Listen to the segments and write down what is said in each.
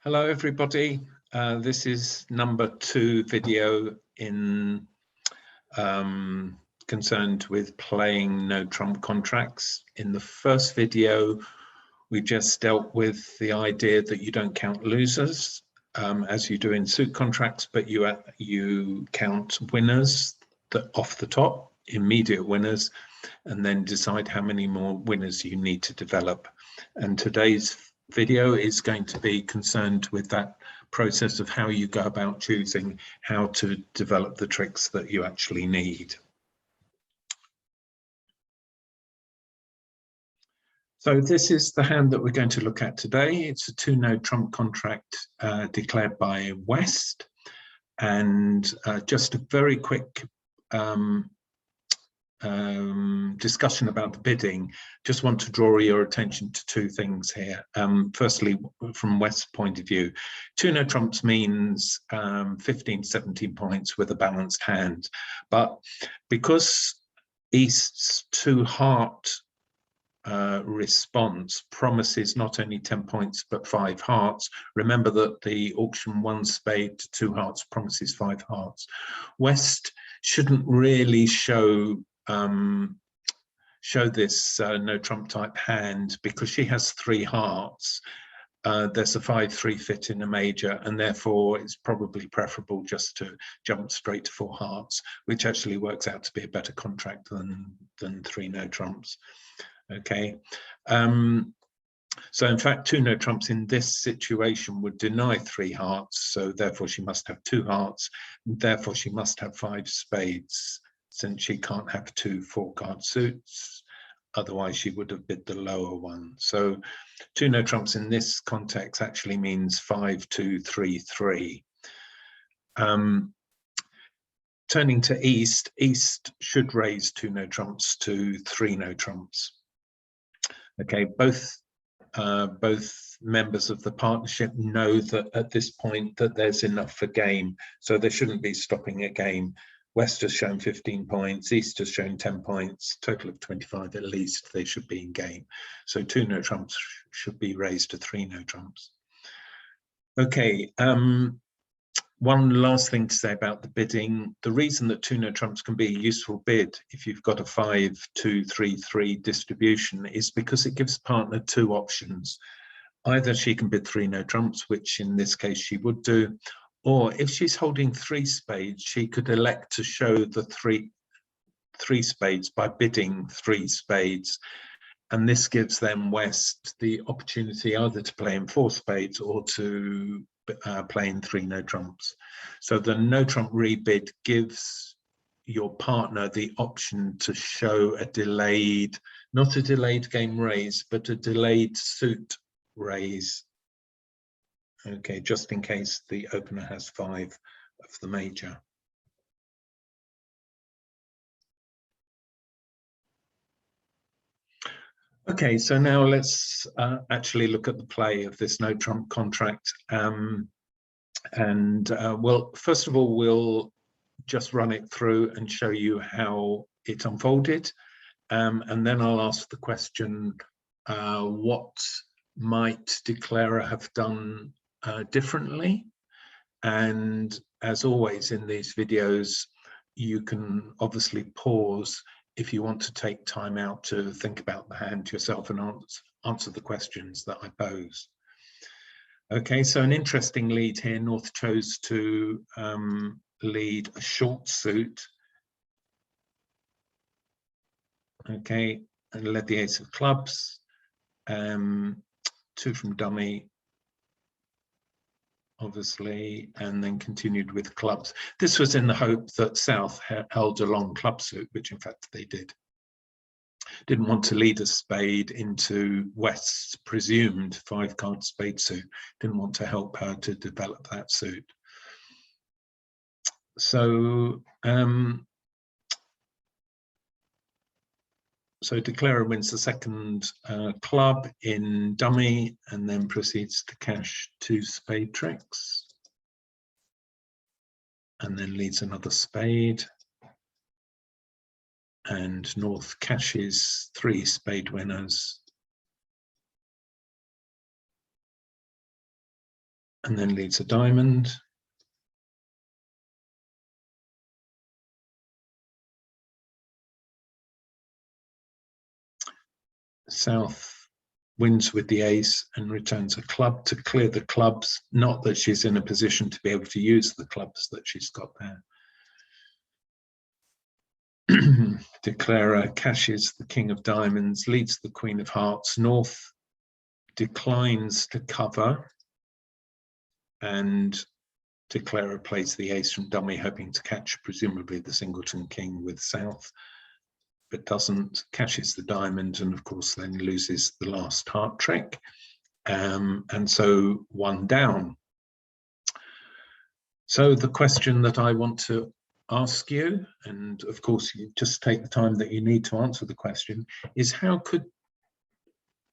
Hello everybody, this is number 2 video in concerned with playing no trump contracts. In the first video we just dealt with the idea that you don't count losers as you do in suit contracts, but you count winners off the top, immediate winners, and then decide how many more winners you need to develop. And today's video is going to be concerned with that process of how you go about choosing how to develop the tricks that you actually need. So this is the hand that we're going to look at today. It's a 2-no trump contract declared by West. And just a very quick discussion about the bidding. Just want to draw your attention to 2 things here. Firstly, from West's point of view, 2-no trumps means 15, 17 points with a balanced hand. But because East's 2-heart response promises not only 10 points but 5 hearts. Remember that the auction 1 spade to 2 hearts promises 5 hearts. West shouldn't really show this no trump type hand because she has 3 hearts. There's a 5-3 fit in a major, and therefore it's probably preferable just to jump straight to 4 hearts, which actually works out to be a better contract than 3 no trumps. Okay, so in fact 2 no trumps in this situation would deny 3 hearts, so therefore she must have 2 hearts, therefore she must have 5 spades, since she can't have 2 4-card suits, otherwise she would have bid the lower one. So 2 no trumps in this context actually means 5 2 3 3. Turning to East should raise 2 no trumps to 3 no trumps. Okay, both members of the partnership know that at this point that there's enough for game, so there shouldn't be stopping a game. West has shown 15 points, East has shown 10 points, total of 25 at least. They should be in game. So 2 no trumps should be raised to 3 no trumps. Okay, one last thing to say about the bidding. The reason that 2 no trumps can be a useful bid if you've got a 5 2 3 3 distribution is because it gives partner 2 options. Either she can bid 3 no trumps, which in this case she would do, or if she's holding 3 spades, she could elect to show the three spades by bidding 3 spades. And this gives them, West, the opportunity either to play in 4 spades or to play in 3 no trumps. So the no trump rebid gives your partner the option to show a delayed, not a delayed game raise, but a delayed suit raise. Okay, just in case the opener has 5 of the major. Okay, so now let's actually look at the play of this no trump contract. Well, first of all, we'll just run it through and show you how it unfolded. And then I'll ask the question, what might declarer have done differently? And as always in these videos, you can obviously pause if you want to take time out to think about the hand yourself and answer the questions that I pose. Okay, so an interesting lead here. North chose to lead a short suit. Okay, and led the ace of clubs. 2 from dummy, obviously, and then continued with clubs. This was in the hope that South held a long club suit, which in fact they did. Didn't want to lead a spade into West's presumed 5-card spade suit. Didn't want to help her to develop that suit. So so declarer wins the second club in dummy and then proceeds to cash 2 spade tricks and then leads another spade, and North cashes 3 spade winners and then leads a diamond. South wins with the ace and returns a club to clear the clubs, not that she's in a position to be able to use the clubs that she's got there. Declarer cashes the king of diamonds, leads the queen of hearts. North declines to cover, and Declarer plays the ace from dummy, hoping to catch presumably the singleton king with South, but doesn't, cashes the diamond, and of course then loses the last heart trick, and so 1 down. So the question that I want to ask you, and of course you just take the time that you need to answer the question, is how could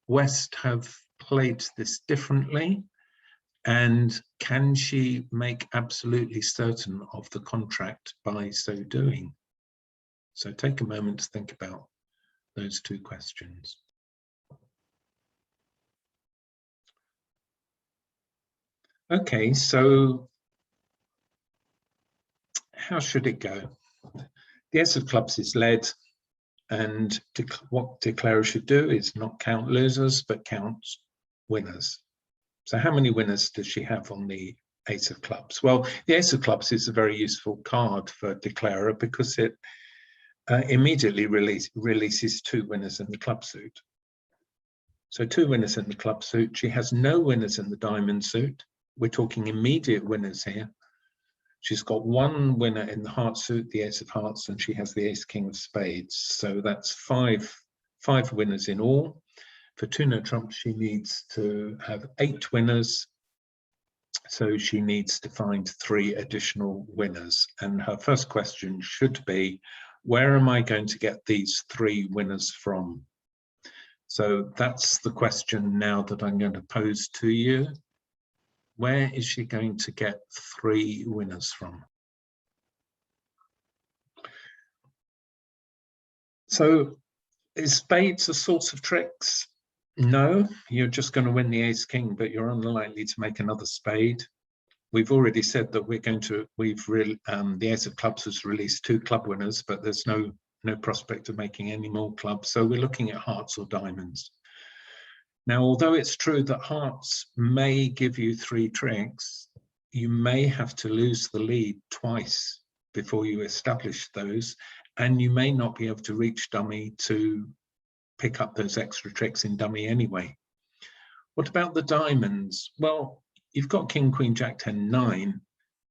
West have played this differently, and can she make absolutely certain of the contract by so doing? So take a moment to think about those two questions. Okay, so how should it go? The ace of clubs is led, and what Declarer should do is not count losers, but count winners. So how many winners does she have on the ace of clubs? Well, the ace of clubs is a very useful card for Declarer because it immediately releases 2 winners in the club suit. So 2 winners in the club suit. She has no winners in the diamond suit. We're talking immediate winners here. She's got 1 winner in the heart suit, the ace of hearts, and she has the ace king of spades. So that's five winners in all. For 2 no trumps, she needs to have 8 winners. So she needs to find 3 additional winners. And her first question should be, where am I going to get these 3 winners from? So that's the question now that I'm going to pose to you. Where is she going to get 3 winners from? So is spades a source of tricks? No, you're just going to win the ace king, but you're unlikely to make another spade. We've already said that the ace of clubs has released 2 club winners, but there's no prospect of making any more clubs. So we're looking at hearts or diamonds. Now, although it's true that hearts may give you 3 tricks, you may have to lose the lead twice before you establish those, and you may not be able to reach dummy to pick up those extra tricks in dummy anyway. What about the diamonds? Well, you've got king, queen, jack, 10, 9.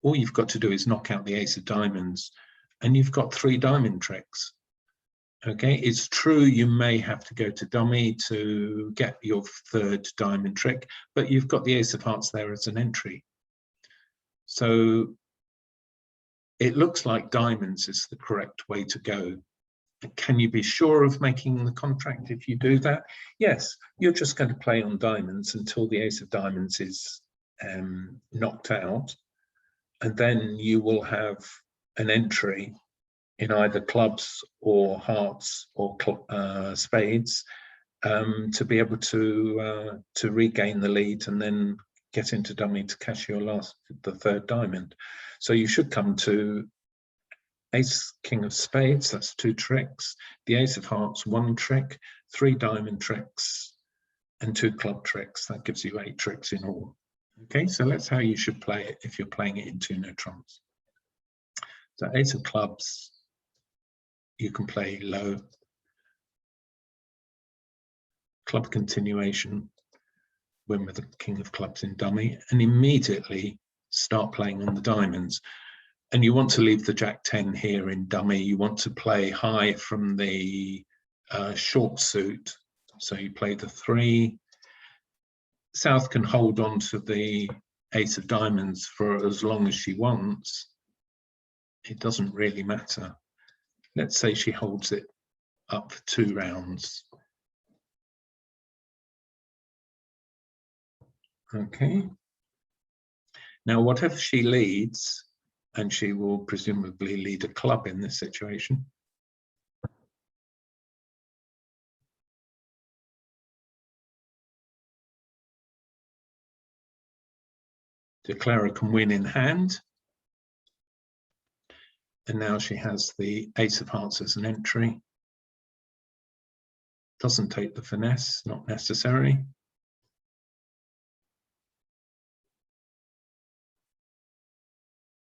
All you've got to do is knock out the ace of diamonds, and you've got 3 diamond tricks. Okay, it's true you may have to go to dummy to get your 3rd diamond trick, but you've got the ace of hearts there as an entry. So it looks like diamonds is the correct way to go. Can you be sure of making the contract if you do that? Yes, you're just going to play on diamonds until the ace of diamonds is knocked out, and then you will have an entry in either clubs or hearts or spades to be able to regain the lead and then get into dummy to cash the 3rd diamond. So you should come to ace king of spades, that's 2 tricks, the ace of hearts 1 trick, 3 diamond tricks, and 2 club tricks. That gives you 8 tricks in all. Okay, so that's how you should play it if you're playing it in 2 no trumps. So ace of clubs, you can play low. Club continuation, win with the king of clubs in dummy, and immediately start playing on the diamonds. And you want to leave the jack 10 here in dummy. You want to play high from the short suit. So you play the 3. South can hold on to the ace of diamonds for as long as she wants. It doesn't really matter. Let's say she holds it up for 2 rounds. Okay. Now, whatever she leads, and she will presumably lead a club in this situation, Clara can win in hand. And now she has the Ace of Hearts as an entry. Doesn't take the finesse, not necessary.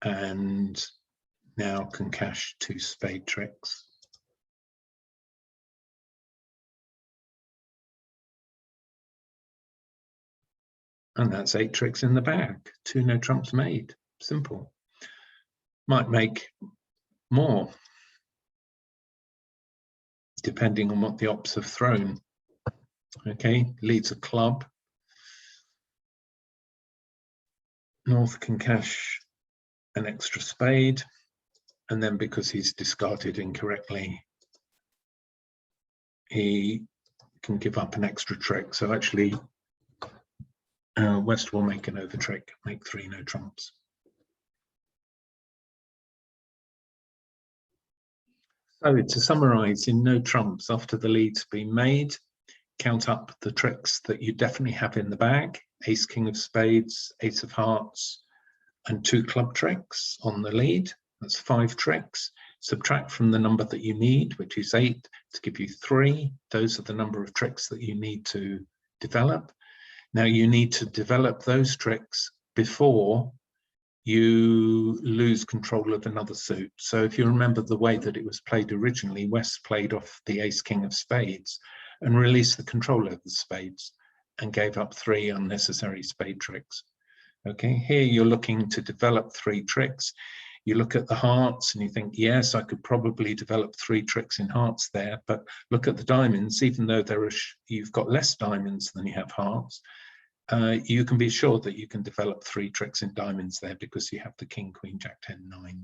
And now can cash 2 spade tricks. And that's 8 tricks in the bag. 2 no trumps made. Simple. Might make more, depending on what the ops have thrown. Okay, leads a club. North can cash an extra spade, and then because he's discarded incorrectly, he can give up an extra trick. So actually, West will make an over trick, make 3 no trumps. So to summarize, in no trumps, after the lead's been made, count up the tricks that you definitely have in the bag: Ace, King of Spades, Ace of Hearts, and 2 club tricks on the lead. That's 5 tricks. Subtract from the number that you need, which is 8, to give you 3. Those are the number of tricks that you need to develop. Now you need to develop those tricks before you lose control of another suit. So if you remember the way that it was played originally, West played off the Ace, King of Spades and released the control over the spades and gave up 3 unnecessary spade tricks. Okay, here you're looking to develop 3 tricks. You look at the hearts and you think, yes, I could probably develop 3 tricks in hearts there, but look at the diamonds. Even though you've got less diamonds than you have hearts, you can be sure that you can develop 3 tricks in diamonds there because you have the King, Queen, Jack, 10, 9.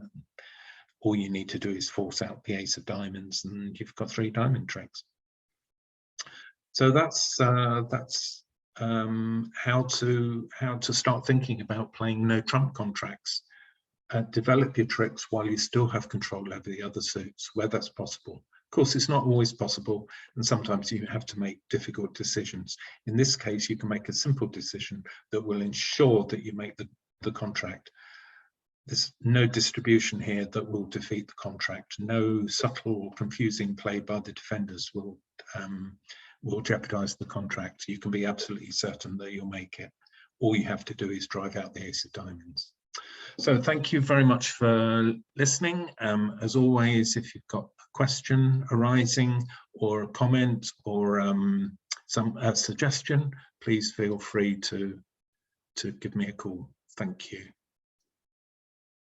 All you need to do is force out the Ace of Diamonds and you've got 3 diamond tricks. So that's how to start thinking about playing no trump contracts. Develop your tricks while you still have control over the other suits where that's possible. Of course, it's not always possible, and sometimes you have to make difficult decisions. In this case, you can make a simple decision that will ensure that you make the contract. There's no distribution here that will defeat the contract. No subtle, confusing play by the defenders will jeopardize the contract. You can be absolutely certain that you'll make it. All you have to do is drive out the Ace of Diamonds. So thank you very much for listening. As always, if you've got a question arising or a comment or a suggestion, please feel free to give me a call. Thank you.